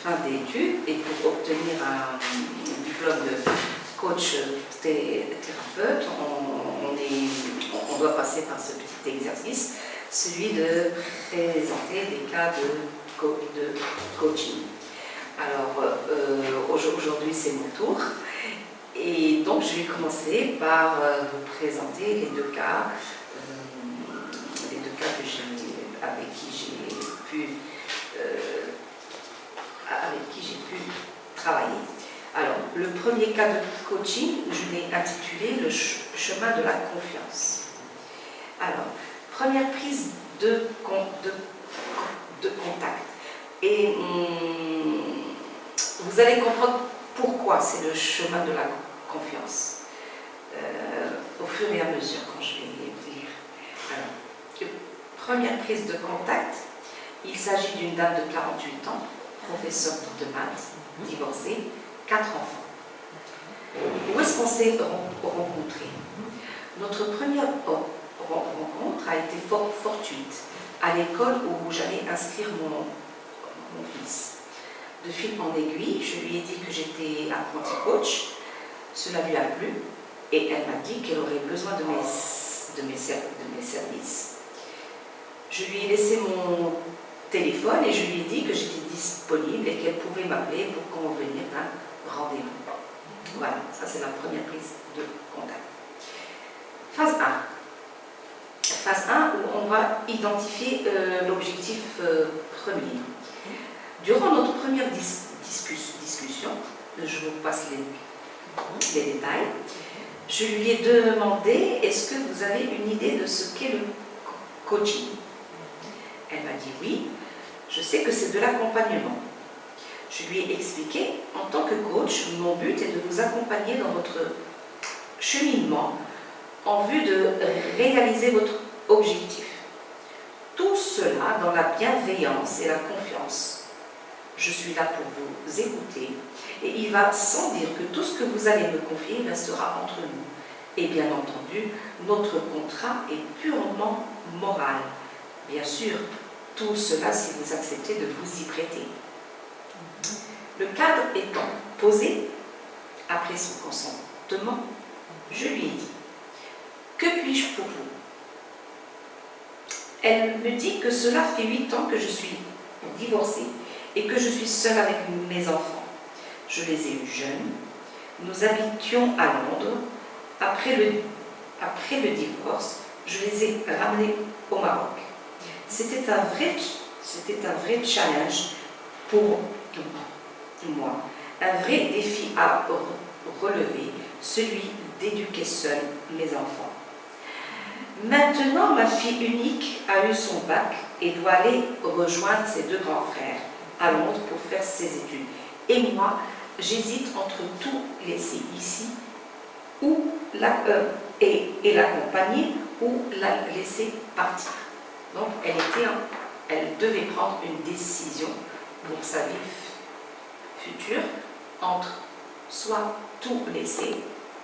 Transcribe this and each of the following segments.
fin d'études et pour obtenir un diplôme de coach thérapeute, on doit passer par ce petit exercice, celui de présenter des cas de coaching. Alors, aujourd'hui, c'est mon tour. Et donc, je vais commencer par vous présenter les deux cas avec qui j'ai pu travailler. Alors, le premier cas de coaching, je l'ai intitulé « Le chemin de la confiance ». Alors, première prise de contact. Et vous allez comprendre pourquoi c'est le chemin de la confiance au fur et à mesure quand je vais lire. Alors, première prise de contact, il s'agit d'une dame de 48 ans, professeure de maths, divorcée, 4 enfants. Où est-ce qu'on s'est rencontrés? Notre première rencontre a été fortuite à l'école où j'allais inscrire mon fils. De fil en aiguille, je lui ai dit que j'étais apprenti coach. Cela lui a plu et elle m'a dit qu'elle aurait besoin de mes services. Je lui ai laissé mon téléphone et je lui ai dit que j'étais disponible et qu'elle pouvait m'appeler pour convenir d'un rendez-vous. Voilà, ça c'est la première prise de contact. Phase 1. Phase 1 où on va identifier l'objectif premier. Durant notre première discussion, je vous passe les détails, je lui ai demandé « Est-ce que vous avez une idée de ce qu'est le coaching ?» Elle m'a dit « Oui, je sais que c'est de l'accompagnement. » Je lui ai expliqué « En tant que coach, mon but est de vous accompagner dans votre cheminement en vue de réaliser votre objectif. Tout cela dans la bienveillance et la confiance. Je suis là pour vous écouter et il va sans dire que tout ce que vous allez me confier restera entre nous. Et bien entendu, notre contrat est purement moral. Bien sûr, tout cela si vous acceptez de vous y prêter. » Le cadre étant posé, après son consentement, je lui ai dit « Que puis-je pour vous ?» Elle me dit que cela fait 8 ans que je suis divorcée et que je suis seule avec mes enfants. Je les ai eus jeunes. Nous habitions à Londres. Après le divorce, je les ai ramenés au Maroc. C'était un vrai challenge pour moi, un vrai défi à relever, celui d'éduquer seule mes enfants. Maintenant, ma fille unique a eu son bac et doit aller rejoindre ses 2 grands frères à Londres pour faire ses études. Et moi, j'hésite entre tout laisser ici et l'accompagner ou la laisser partir. Donc, elle devait prendre une décision pour sa vie future entre soit tout laisser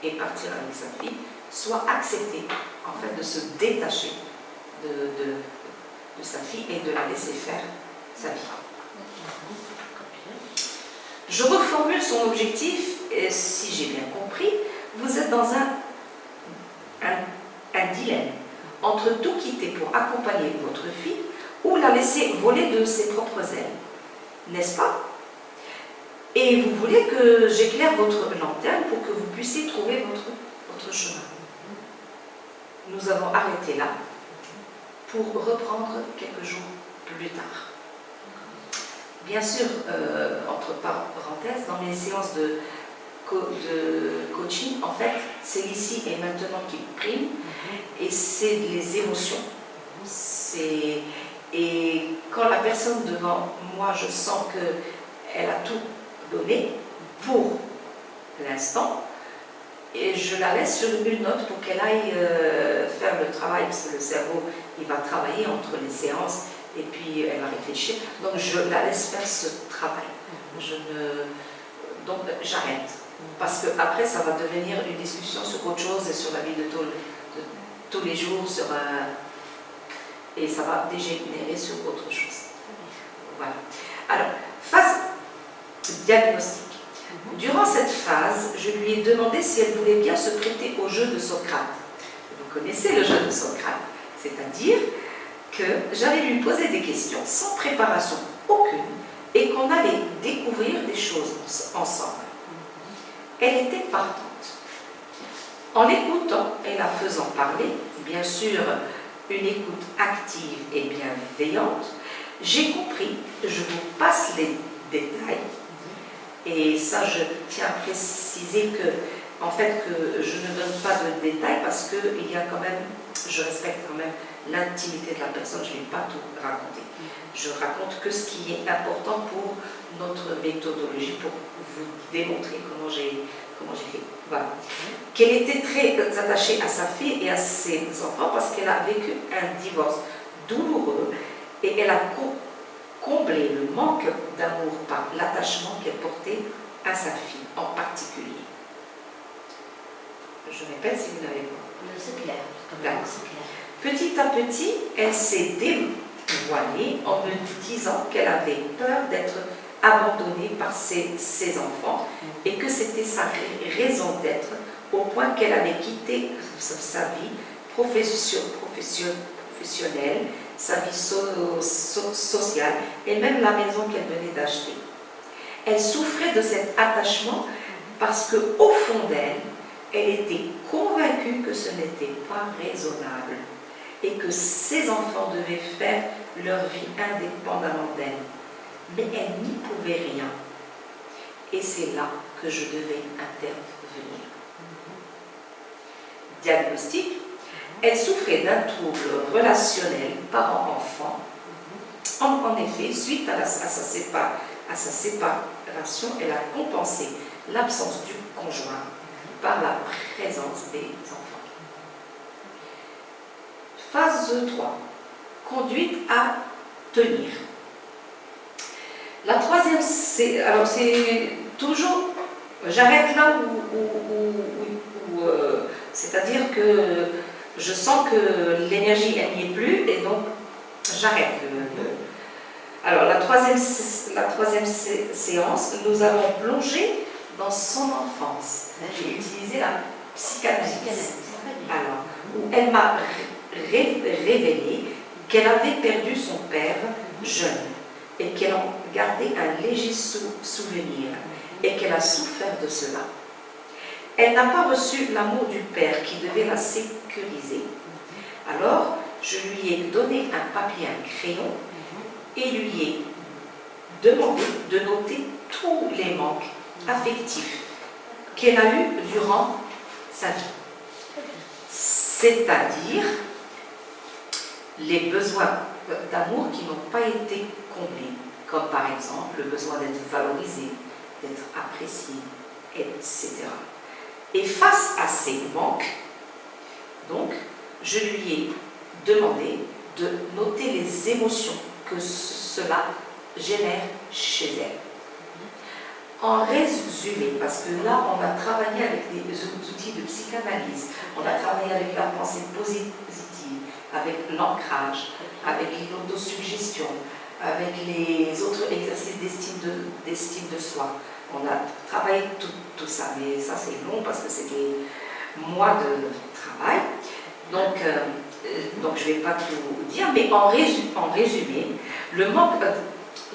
et partir avec sa fille, soit accepter en fait de se détacher de sa fille et de la laisser faire sa vie. Je reformule son objectif, et si j'ai bien compris, vous êtes dans un dilemme entre tout quitter pour accompagner votre fille ou la laisser voler de ses propres ailes, n'est-ce pas? Et vous voulez que j'éclaire votre lanterne pour que vous puissiez trouver votre chemin. Nous avons arrêté là pour reprendre quelques jours plus tard. Bien sûr, entre parenthèses, dans mes séances de coaching, en fait, c'est l'ici et maintenant qui prime, et c'est les émotions. Et quand la personne devant moi, je sens qu'elle a tout donné pour l'instant, et je la laisse sur une note pour qu'elle aille faire le travail, parce que le cerveau, il va travailler entre les séances, et puis elle va réfléchir. Donc je la laisse faire ce travail. Donc j'arrête. Parce qu'après, ça va devenir une discussion sur autre chose et sur la vie de tous les jours, et ça va dégénérer sur autre chose. Voilà. Alors, Diagnostic. Durant cette phase, je lui ai demandé si elle voulait bien se prêter au jeu de Socrate. Vous connaissez le jeu de Socrate, c'est-à-dire que j'allais lui poser des questions sans préparation aucune et qu'on allait découvrir des choses ensemble. Elle était partante. En l'écoutant et la faisant parler, bien sûr une écoute active et bienveillante, j'ai compris, je vous passe les détails, et ça je tiens à préciser que, en fait, que je ne donne pas de détails parce que il y a quand même, je respecte quand même l'intimité de la personne, je ne vais pas tout raconter. Je raconte que ce qui est important pour notre méthodologie, pour vous démontrer comment j'ai fait. Voilà. Qu'elle était très attachée à sa fille et à ses enfants parce qu'elle a vécu un divorce douloureux et elle a comblé le manque d'amour par l'attachement qu'elle portait à sa fille en particulier. Je répète si vous n'avez pas. C'est clair. Petit à petit, elle s'est dévoilée en me disant qu'elle avait peur d'être abandonnée par ses enfants et que c'était sa raison d'être au point qu'elle avait quitté sa vie professionnelle, sa vie sociale et même la maison qu'elle venait d'acheter. Elle souffrait de cet attachement parce qu'au fond d'elle, elle était convaincue que ce n'était pas raisonnable et que ses enfants devaient faire leur vie indépendamment d'elle. Mais elle n'y pouvait rien. Et c'est là que je devais intervenir. Diagnostic. Elle souffrait d'un trouble relationnel parent-enfant. En effet, suite à sa séparation, elle a compensé l'absence du conjoint par la présence des enfants. Phase 3. Conduite à tenir. La troisième, c'est toujours, j'arrête là où c'est-à-dire que je sens que l'énergie, elle n'y est plus, et donc j'arrête. Alors, la troisième séance, nous avons plongé dans son enfance. J'ai utilisé la psychanalyse. Alors, où elle m'a révélé qu'elle avait perdu son père jeune et qu'elle en gardait un léger souvenir et qu'elle a souffert de cela. Elle n'a pas reçu l'amour du père qui devait la sécuriser. Alors, je lui ai donné un papier, un crayon et lui ai demandé de noter tous les manques affectifs qu'elle a eus durant sa vie. C'est-à-dire les besoins d'amour qui n'ont pas été comblés, comme par exemple le besoin d'être valorisé, d'être apprécié, etc. Et face à ces manques, donc, je lui ai demandé de noter les émotions que cela génère chez elle. En résumé, parce que là, on a travaillé avec des outils de psychanalyse, on a travaillé avec la pensée positive, avec l'ancrage, avec l'autosuggestion, avec les autres exercices d'estime de soi. On a travaillé tout ça, mais ça c'est long parce que c'est des mois de travail. Donc je ne vais pas tout dire, mais en résumé, le manque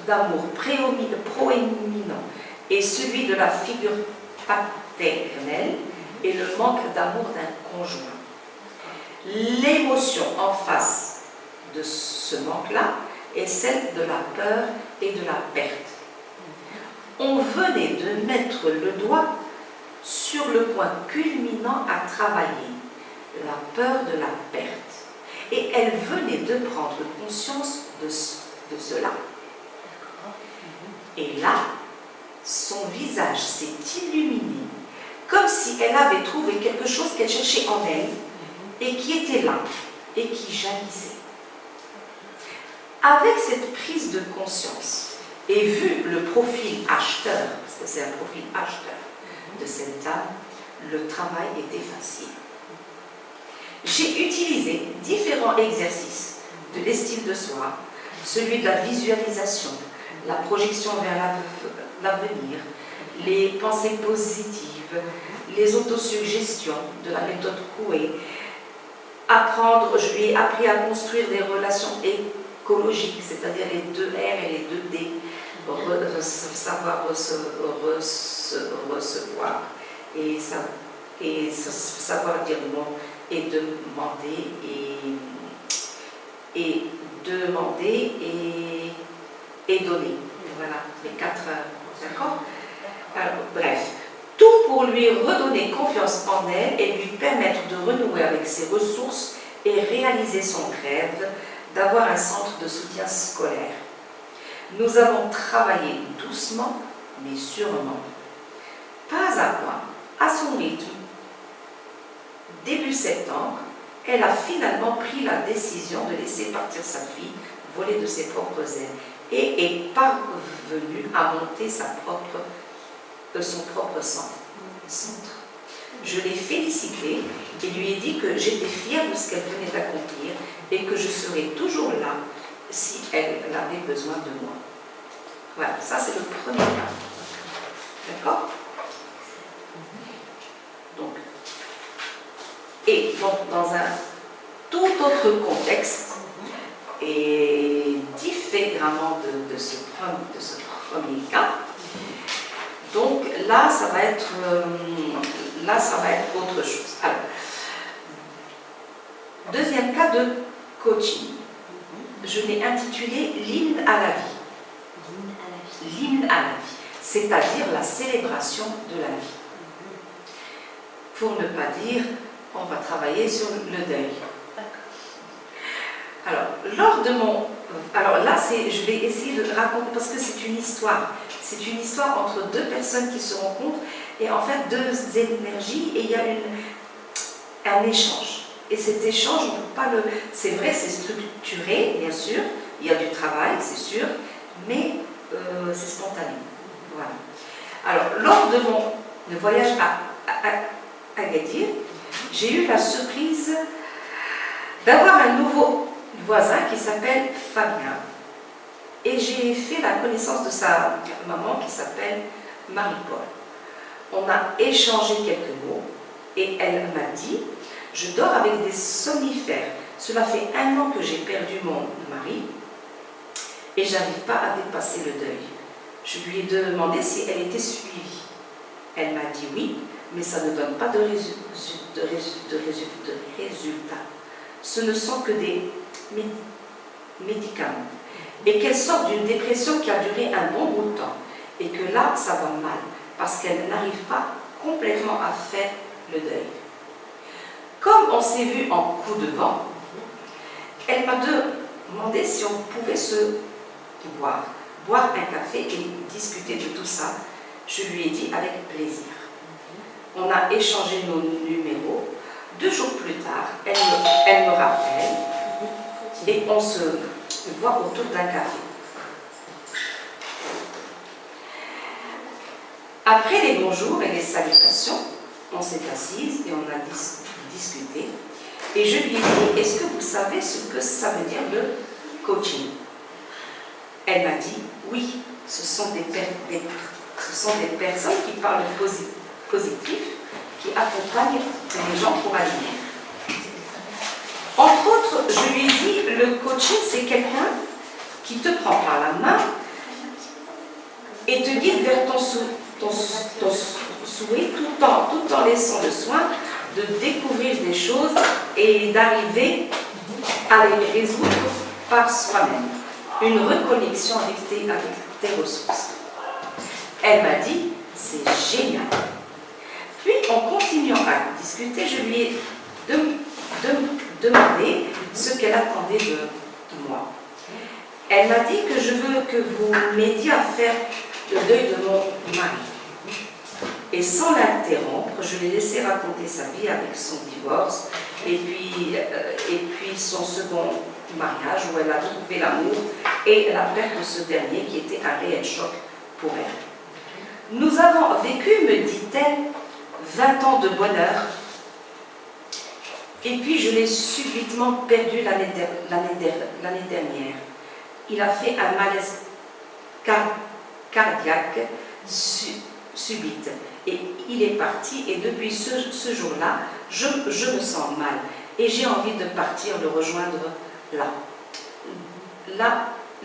d'amour proéminent est celui de la figure paternelle et le manque d'amour d'un conjoint. L'émotion en face de ce manque-là est celle de la peur et de la perte. On venait de mettre le doigt sur le point culminant à travailler, la peur de la perte. Et elle venait de prendre conscience de cela. Et là, son visage s'est illuminé, comme si elle avait trouvé quelque chose qu'elle cherchait en elle, et qui était là, et qui jaillissait. Avec cette prise de conscience, et vu le profil acheteur, parce que c'est un profil acheteur de cette dame, le travail était facile. J'ai utilisé différents exercices de l'estime de soi, celui de la visualisation, la projection vers l'avenir, les pensées positives, les autosuggestions de la méthode Coué. Je lui ai appris à construire des relations écologiques, c'est-à-dire les 2 R et les 2 D, savoir recevoir et savoir dire non et demander et donner. Voilà, les 4 d'accord. Alors, bref, tout pour lui redonner confiance en elle et lui permettre de renouer avec ses ressources et réaliser son rêve d'avoir un centre de soutien scolaire. Nous avons travaillé doucement, mais sûrement, pas à pas, à son rythme. Début septembre, elle a finalement pris la décision de laisser partir sa fille, voler de ses propres ailes, et est parvenue à monter son propre centre. Je l'ai félicitée et lui ai dit que j'étais fière de ce qu'elle venait d'accomplir et que je serais toujours là si elle avait besoin de moi. Voilà, ça c'est le premier cas. D'accord? Donc, dans un tout autre contexte et différemment de ce premier cas, donc là ça va être autre chose. Alors, deuxième cas de coaching, je l'ai intitulé l'hymne à la vie. L'hymne à la vie, c'est-à-dire la célébration de la vie. Pour ne pas dire, on va travailler sur le deuil. Alors, là, je vais essayer de raconter, parce que c'est une histoire. C'est une histoire entre 2 personnes qui se rencontrent, et en fait 2 énergies, et il y a un échange. Et cet échange, on ne peut pas le... C'est vrai, c'est structuré, bien sûr, il y a du travail, c'est sûr, mais c'est spontané. Voilà. Alors, lors de mon voyage à Agadir, j'ai eu la surprise d'avoir un nouveau voisin qui s'appelle Fabien. Et j'ai fait la connaissance de sa maman qui s'appelle Marie-Paul. On a échangé quelques mots et elle m'a dit « Je dors avec des somnifères. Cela fait 1 an que j'ai perdu mon mari et je n'arrive pas à dépasser le deuil. » Je lui ai demandé si elle était suivie. Elle m'a dit oui, mais ça ne donne pas de résultats. Ce ne sont que des médicaments. Et qu'elle sort d'une dépression qui a duré un bon bout de temps. Et que là, ça va mal, parce qu'elle n'arrive pas complètement à faire le deuil. Comme on s'est vu en coup de vent, elle m'a demandé si on pouvait se boire un café et discuter de tout ça. Je lui ai dit avec plaisir. On a échangé nos numéros. 2 jours plus tard, elle me rappelle et on se voit autour d'un café. Après les bonjours et les salutations, on s'est assise et on a discuté. Et je lui ai dit, est-ce que vous savez ce que ça veut dire le coaching? Elle m'a dit, oui, ce sont des personnes qui parlent positif, qui accompagnent les gens pour agir. Entre autres, je lui ai dit, le coaching, c'est quelqu'un qui te prend par la main et te guide vers ton souhait tout en laissant le soin de découvrir des choses et d'arriver à les résoudre par soi-même. Une reconnexion avec tes ressources. Elle m'a dit, c'est génial. Puis, en continuant à discuter, je lui ai demandé ce qu'elle attendait de moi. Elle m'a dit que je veux que vous m'aidiez à faire le deuil de mon mari. Et sans l'interrompre, je l'ai laissé raconter sa vie avec son divorce et puis son second mariage où elle a trouvé l'amour et la perte de ce dernier qui était un réel choc pour elle. Nous avons vécu, me dit-elle, 20 ans de bonheur et puis je l'ai subitement perdu l'année dernière. Il a fait un malaise cardiaque subite. Et il est parti, et depuis ce jour-là, je me sens mal. Et j'ai envie de partir le rejoindre là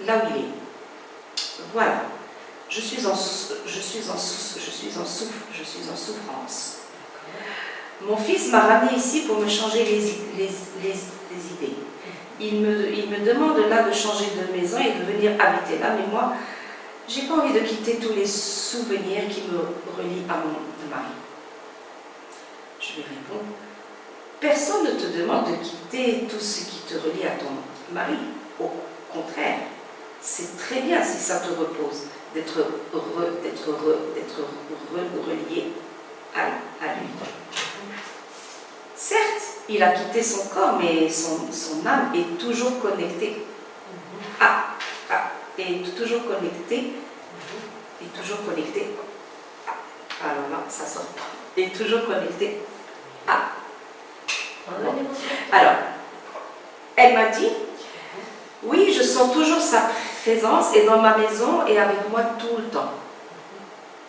où il est. Voilà. Je suis en souffrance. Mon fils m'a ramené ici pour me changer les idées. Il me demande là de changer de maison et de venir habiter là, mais moi, j'ai pas envie de quitter tous les souvenirs qui me relient à mon mari. Je lui réponds, personne ne te demande de quitter tout ce qui te relie à ton mari. Au contraire, c'est très bien si ça te repose d'être relié à lui. Certes, il a quitté son corps, mais son âme est toujours connectée. Est toujours connectée. Alors là, ça sort pas. Est toujours connectée. Alors, elle m'a dit, oui, je sens toujours sa présence et dans ma maison et avec moi tout le temps.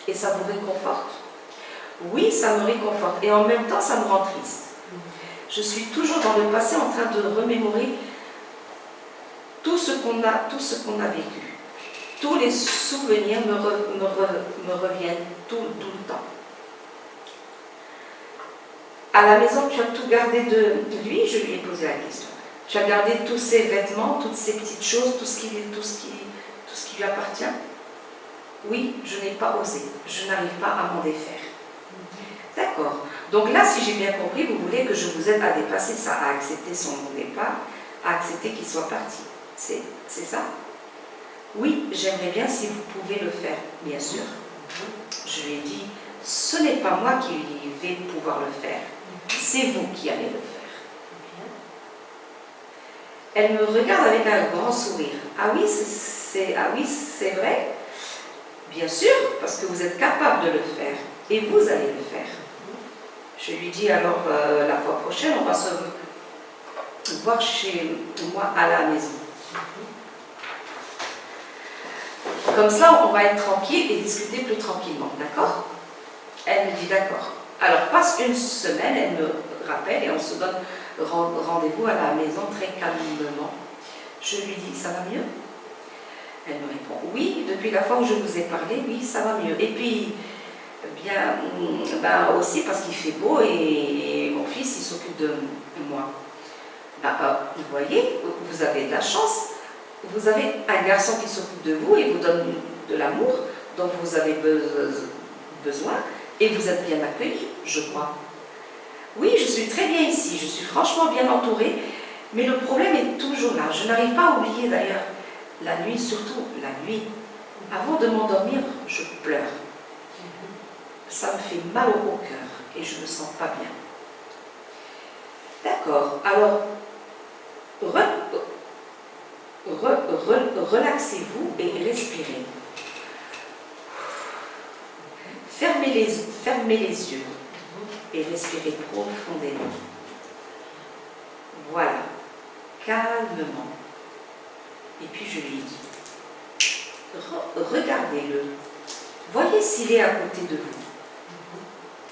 Et ça vous réconforte? Oui, ça me réconforte. Et en même temps, ça me rend triste. Je suis toujours dans le passé en train de remémorer tout ce qu'on a vécu. Tous les souvenirs me reviennent tout le temps. À la maison, tu as tout gardé de lui? Je lui ai posé la question. Tu as gardé tous ses vêtements, toutes ces petites choses, tout ce qui lui appartient? Oui, je n'ai pas osé. Je n'arrive pas à m'en défaire. D'accord. Donc là, si j'ai bien compris, vous voulez que je vous aide à dépasser ça, à accepter son départ, à accepter qu'il soit parti. C'est ça? Oui, j'aimerais bien si vous pouvez le faire, bien sûr. Je lui ai dit, ce n'est pas moi qui vais pouvoir le faire, c'est vous qui allez le faire. Elle me regarde avec un grand sourire. Ah oui, c'est vrai? Bien sûr, parce que vous êtes capable de le faire, et vous allez le faire. Je lui dis alors, la fois prochaine, on va se voir chez moi à la maison. Comme ça, on va être tranquille et discuter plus tranquillement, d'accord? Elle me dit d'accord. Alors, passe une semaine, elle me rappelle et on se donne rendez-vous à la maison très calmement. Je lui dis, ça va mieux? Elle me répond, oui, depuis la fois où je vous ai parlé, oui, ça va mieux. Et puis, bien, aussi parce qu'il fait beau et mon fils, il s'occupe de moi. Vous voyez, vous avez de la chance. Vous avez un garçon qui s'occupe de vous et vous donne de l'amour dont vous avez besoin et vous êtes bien accueillis, je crois. Oui, je suis très bien ici, je suis franchement bien entourée, mais le problème est toujours là. Je n'arrive pas à oublier d'ailleurs la nuit, surtout la nuit. Avant de m'endormir, je pleure. Ça me fait mal au cœur et je ne me sens pas bien. D'accord, alors relaxez-vous et respirez. Fermez les yeux et respirez profondément. Voilà, calmement. Et puis je lui dis, regardez-le. Voyez s'il est à côté de vous.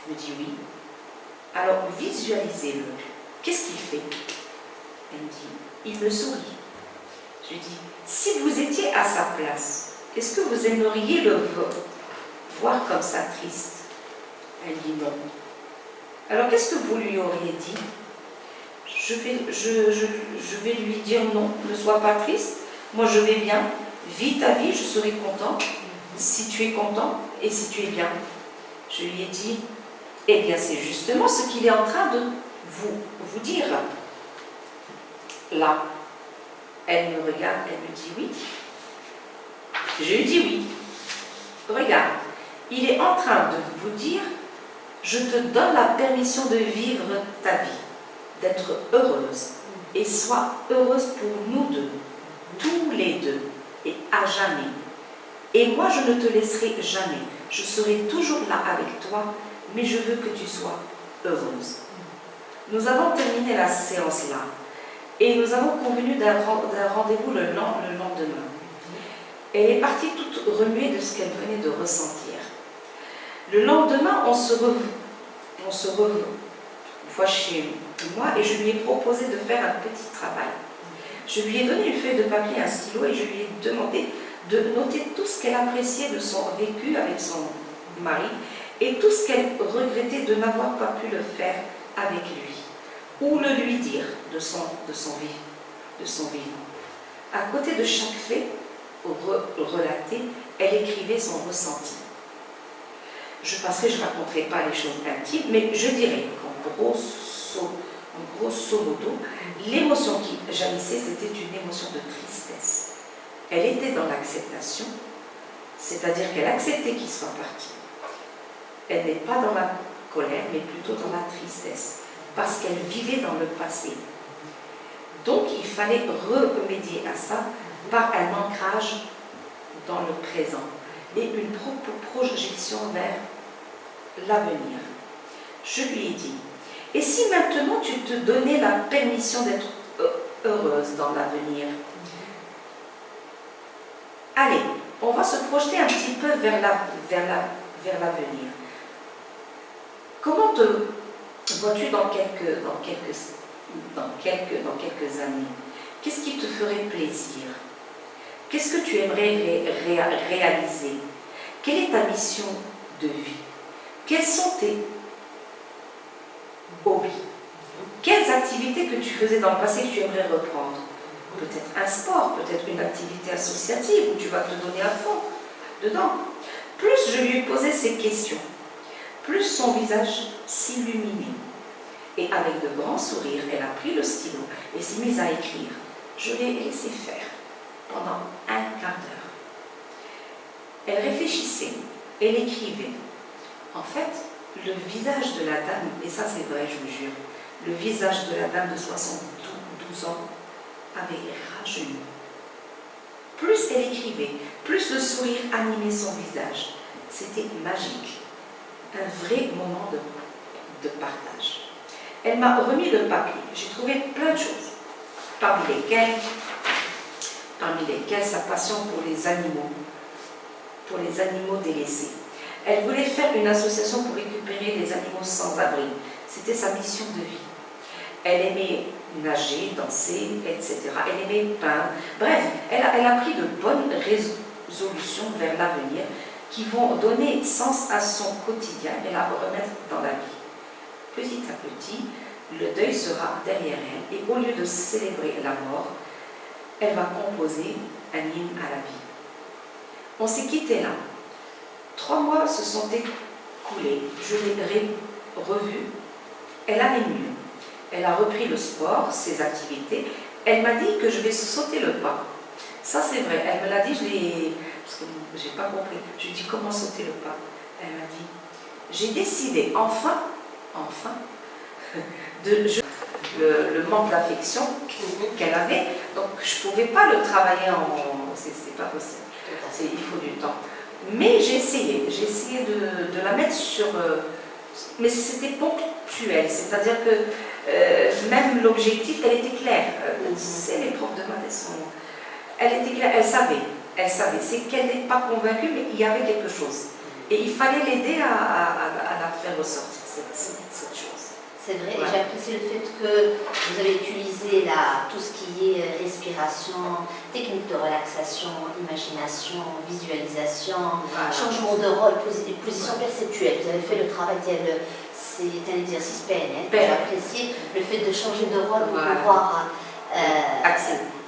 Il me dit oui. Alors visualisez-le. Qu'est-ce qu'il fait? Elle me dit, il me sourit. Je lui dis, si vous étiez à sa place, est-ce que vous aimeriez le voir comme ça triste? Elle dit non. Alors qu'est-ce que vous lui auriez dit? Je vais lui dire non, ne sois pas triste, moi je vais bien, vis ta vie, je serai content, si tu es content et si tu es bien. Je lui ai dit, eh bien c'est justement ce qu'il est en train de vous dire. Là, elle me regarde, elle me dit oui. Je lui dis oui. Regarde, il est en train de vous dire, je te donne la permission de vivre ta vie, d'être heureuse. Et sois heureuse pour nous deux, tous les deux, et à jamais. Et moi, je ne te laisserai jamais. Je serai toujours là avec toi, mais je veux que tu sois heureuse. Nous avons terminé la séance là. Et nous avons convenu d'un rendez-vous le lendemain. Elle est partie toute remuée de ce qu'elle venait de ressentir. Le lendemain, on se revoit chez moi et je lui ai proposé de faire un petit travail. Je lui ai donné une feuille de papier, un stylo et je lui ai demandé de noter tout ce qu'elle appréciait de son vécu avec son mari et tout ce qu'elle regrettait de n'avoir pas pu le faire avec lui ou le lui dire de son vivant. À côté de chaque fait relaté, elle écrivait son ressenti. Je ne raconterai pas les choses intimes, mais je dirais qu'en grosso modo, l'émotion qui jaillissait, c'était une émotion de tristesse. Elle était dans l'acceptation, c'est-à-dire qu'elle acceptait qu'il soit parti. Elle n'est pas dans la colère, mais plutôt dans la tristesse, parce qu'elle vivait dans le passé. Donc, il fallait remédier à ça par un ancrage dans le présent et une projection vers l'avenir. Je lui ai dit, et si maintenant tu te donnais la permission d'être heureuse dans l'avenir? Allez, on va se projeter un petit peu vers l'avenir. Comment te vois-tu dans quelques années? Qu'est-ce qui te ferait plaisir? Qu'est-ce que tu aimerais réaliser? Quelle est ta mission de vie? Quels sont tes hobbies? Quelles activités que tu faisais dans le passé que tu aimerais reprendre? Peut-être un sport, peut-être une activité associative où tu vas te donner à fond dedans. Plus je lui ai posé ces questions, plus son visage s'illuminait. Et avec de grands sourires, elle a pris le stylo et s'est mise à écrire. Je l'ai laissé faire pendant un quart d'heure. Elle réfléchissait, elle écrivait. En fait, le visage de la dame, et ça c'est vrai, je vous jure, le visage de la dame de 72 ans avait rajeuni. Plus elle écrivait, plus le sourire animait son visage. C'était magique. Un vrai moment de partage. Elle m'a remis le papier. J'ai trouvé plein de choses, parmi lesquelles sa passion pour les animaux délaissés. Elle voulait faire une association pour récupérer les animaux sans abri. C'était sa mission de vie. Elle aimait nager, danser, etc. Elle aimait peindre. Bref, elle a pris de bonnes résolutions vers l'avenir qui vont donner sens à son quotidien et la remettre dans la vie. Petit à petit, le deuil sera derrière elle et au lieu de célébrer la mort, elle va composer un hymne à la vie. On s'est quitté là. 3 mois se sont écoulés. Je l'ai revue. Elle allait mieux. Elle a repris le sport, ses activités. Elle m'a dit que je vais sauter le pas. Ça, c'est vrai. Elle me l'a dit, parce que je n'ai pas compris. Je lui ai dit, comment sauter le pas? Elle m'a dit, j'ai décidé, enfin, le manque d'affection qu'elle avait. Donc, je ne pouvais pas le travailler c'est pas possible. Il faut du temps. Mais j'ai essayé de la mettre sur... mais c'était ponctuel, c'est-à-dire que même l'objectif, elle était claire. C'est les profs de maths, elle était claire, elle savait. C'est qu'elle n'est pas convaincue, mais il y avait quelque chose. Et il fallait l'aider à la faire ressortir, cette chose. C'est vrai, et j'apprécie le fait que vous avez utilisé tout ce qui est respiration, technique de relaxation, imagination, visualisation, changement de rôle, position perceptuelle. Vous avez fait le travail, c'est un exercice PNL. J'ai apprécié le fait de changer de rôle pour pouvoir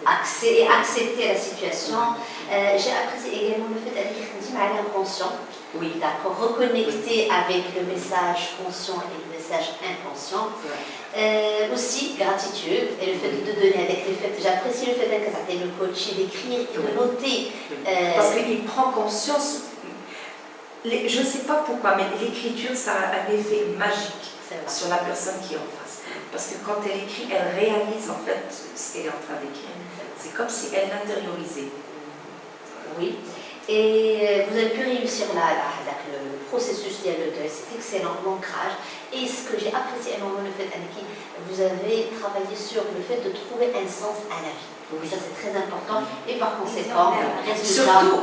accepter la situation. J'ai apprécié également le fait d'être inconscient. Oui. D'accord, reconnecter avec le message conscient et le message inconscient. Aussi, gratitude et le fait de donner avec les faits. J'apprécie le fait d'être le coach, d'écrire et de noter. Parce qu'il prend conscience, je ne sais pas pourquoi, mais l'écriture, ça a un effet magique sur la personne qui est en face. Parce que quand elle écrit, elle réalise en fait ce qu'elle est en train d'écrire. C'est comme si elle l'intériorisait. Oui. Et vous avez pu réussir le processus il y a le deuil, c'est excellent, l'ancrage. Et ce que j'ai apprécié énormément le fait, Aniki, vous avez travaillé sur le fait de trouver un sens à la vie. Oui. Ça c'est très important. Et par conséquent,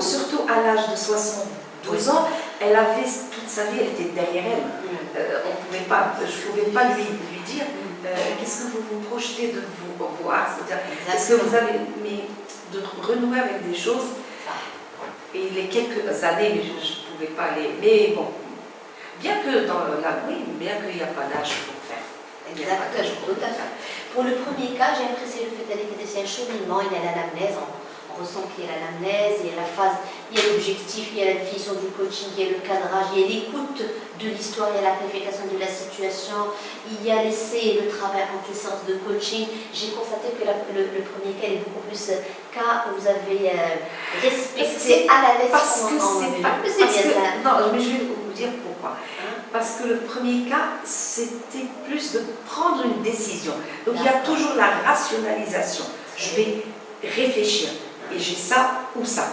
surtout à l'âge de 72 ans, elle avait toute sa vie, elle était derrière elle. Je ne pouvais pas lui dire qu'est-ce que vous vous projetez de vous voir, c'est-à-dire est-ce que vous avez de renouer avec des choses. Et les quelques années, je ne pouvais pas aller. Mais bon, bien que bien qu'il n'y a pas d'âge pour faire. Exactement, tout à fait. Pour le premier cas, j'ai apprécié le fait d'aller c'est un cheminement, il y a l'anamnèse, on ressent qu'il y a l'anamnèse, il y a la phase, il y a l'objectif, il y a la définition du coaching, il y a le cadrage, il y a l'écoute de l'histoire, il y a la planification de la situation, il y a l'essai et le travail entre les séances de coaching. J'ai constaté que le premier cas est beaucoup plus cas où vous avez respecté à la lettre. Parce que c'est pas... Non, mais je vais vous dire pourquoi. Parce que le premier cas, c'était plus de prendre une décision. Donc il y a toujours la rationalisation. Je vais réfléchir. Et j'ai ça ou ça.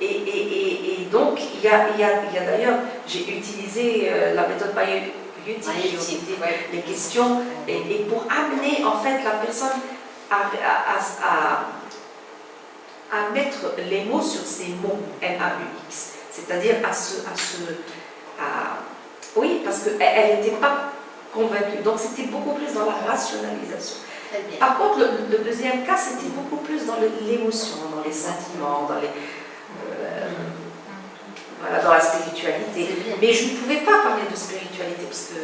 Et donc, il y a d'ailleurs, j'ai utilisé la méthode Paiuti, j'ai utilisé les questions, et pour amener en fait la personne à mettre les mots sur ces mots M-A-U-X. C'est-à-dire oui, parce qu'elle n'était pas convaincue. Donc, c'était beaucoup plus dans la rationalisation. Par contre, le deuxième cas, c'était beaucoup plus dans l'émotion, dans les sentiments, dans la spiritualité. Mais je ne pouvais pas parler de spiritualité parce que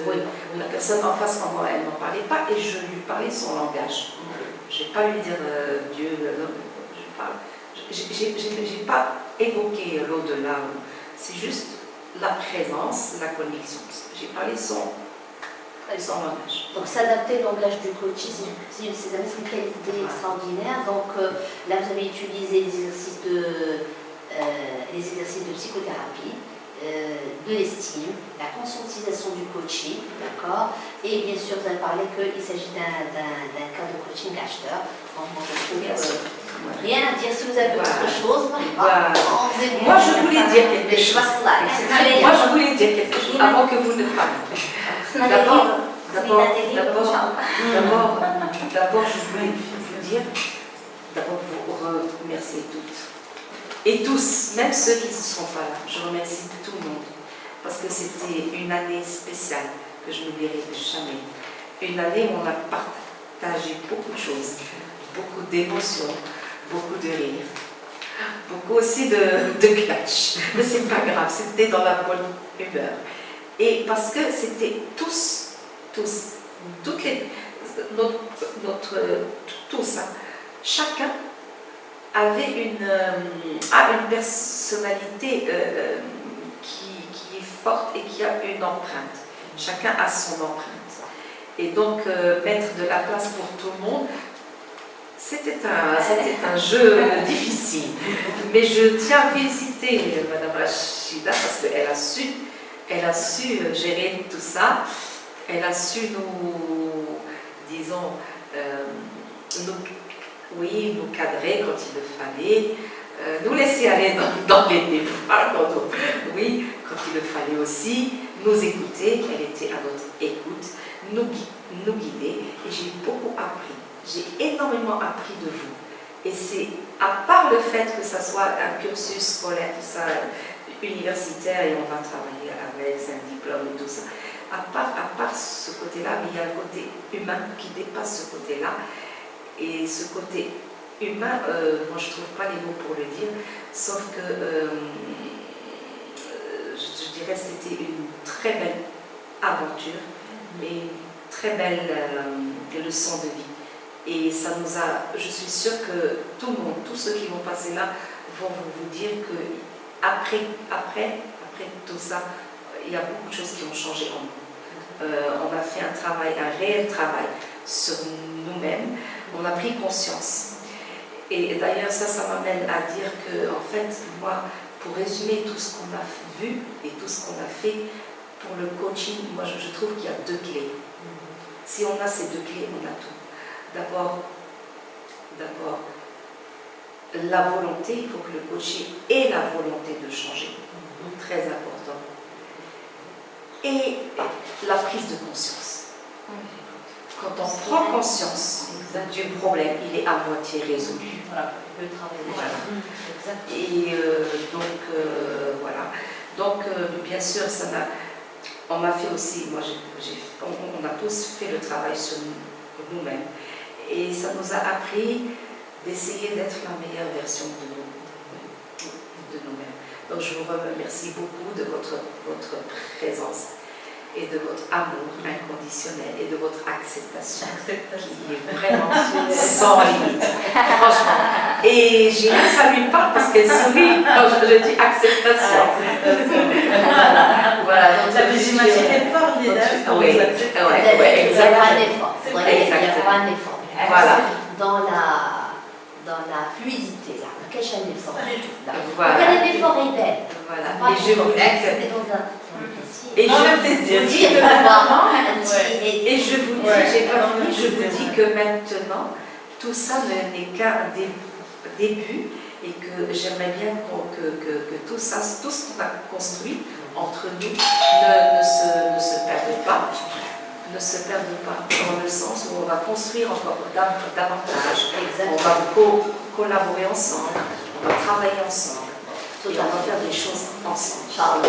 la personne en face de moi, elle n'en parlait pas et je lui parlais son langage. Je ne vais pas lui dire Dieu, je n'ai pas évoqué l'au-delà. C'est juste la présence, la connexion. J'ai parlé son langage. Donc s'adapter au langage du coach, c'est une qualité extraordinaire. Donc là, vous avez utilisé les exercices de psychothérapie, de l'estime, la conscientisation du coaching, d'accord. Et bien sûr, vous avez parlé qu'il s'agit d'un cas de coaching acheteur. Rien à dire. Si vous avez autre chose, moi je voulais dire quelque chose. Moi je voulais dire quelque chose avant que vous ne parliez. D'abord, je voulais vous dire, d'abord vous remercier toutes. Et tous, même ceux qui ne sont pas là, je remercie tout le monde. Parce que c'était une année spéciale que je n'oublierai jamais. Une année où on a partagé beaucoup de choses, beaucoup d'émotions, beaucoup de rires, beaucoup aussi de clash. Mais c'est pas grave, c'était dans la bonne humeur. Et parce que c'était tous, toutes les, tous, hein, chacun avait une personnalité qui est forte et qui a une empreinte. Chacun a son empreinte. Et donc, mettre de la place pour tout le monde, c'était un jeu difficile. Mais je tiens à féliciter Mme Rachida parce qu'elle a su gérer tout ça. Elle a su nous cadrer quand il le fallait, nous laisser aller dans les débats, oui, quand il le fallait aussi, nous écouter, elle était à notre écoute, nous guider, et j'ai beaucoup appris, j'ai énormément appris de vous. Et c'est, à part le fait que ça soit un cursus scolaire, tout ça, universitaire, et on va travailler avec un diplôme et tout ça, à part ce côté-là, il y a le côté humain qui dépasse ce côté-là. Et ce côté humain, moi je ne trouve pas les mots pour le dire, sauf que je dirais que c'était une très belle aventure, mais une très belle leçon de vie. Et ça nous a, je suis sûre que tout le monde, tous ceux qui vont passer là, vont vous dire que après tout ça, il y a beaucoup de choses qui ont changé en nous. On a fait un réel travail sur nous-mêmes, on a pris conscience. Et d'ailleurs, ça m'amène à dire que, en fait, moi, pour résumer tout ce qu'on a vu et tout ce qu'on a fait pour le coaching, moi, je trouve qu'il y a deux clés. Si on a ces deux clés, on a tout. D'abord, la volonté, il faut que le coaché ait la volonté de changer. Très important. et la prise de conscience. Quand on prend conscience du problème, il est à moitié résolu. Voilà, le travail. Voilà. Exactement. Et voilà. Donc, bien sûr, on m'a fait aussi, on a tous fait le travail sur nous-mêmes. Et ça nous a appris d'essayer d'être la meilleure version de nous-mêmes. Donc, je vous remercie beaucoup de votre présence et de votre amour inconditionnel et de votre acceptation qui est vraiment sans limite, franchement. Et je ne salue pas parce qu'elle sourit quand je dis acceptation. Voilà, donc La j'imagine fort, Lina, quand oui, vous acceptez. ouais, Il y aura un exactement. effort. Il y Exactement. aura un effort. Voilà. Dans la fluidité, là. On cache un effort. Pas du tout. Là. Voilà. Donc, l'effort est belle. Voilà. Pas Et je vous dis c'était que... dans un Et Non, je mais vous dis dire que vraiment Et je vous dis, Ouais. j'ai pas fini, je Non, vous dis que maintenant, tout ça n'est qu'un début et que j'aimerais bien que tout ça, tout ce qu'on a construit entre nous ne se perde pas. Ne se perde pas dans le sens où on va construire encore davantage, on va collaborer ensemble, on va travailler ensemble et on va faire des choses ensemble. Charles,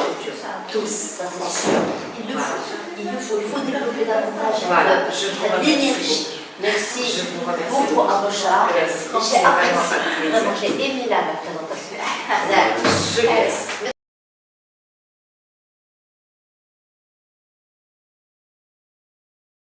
Tous ça c'est sûr. ensemble. Il faut développer davantage Voilà, je vous l'énergie. remercie. Merci Je vous remercie beaucoup, beaucoup. Abouchar. Merci. J'ai apprécié. Vraiment, j'ai aimé la présentation. Je laisse.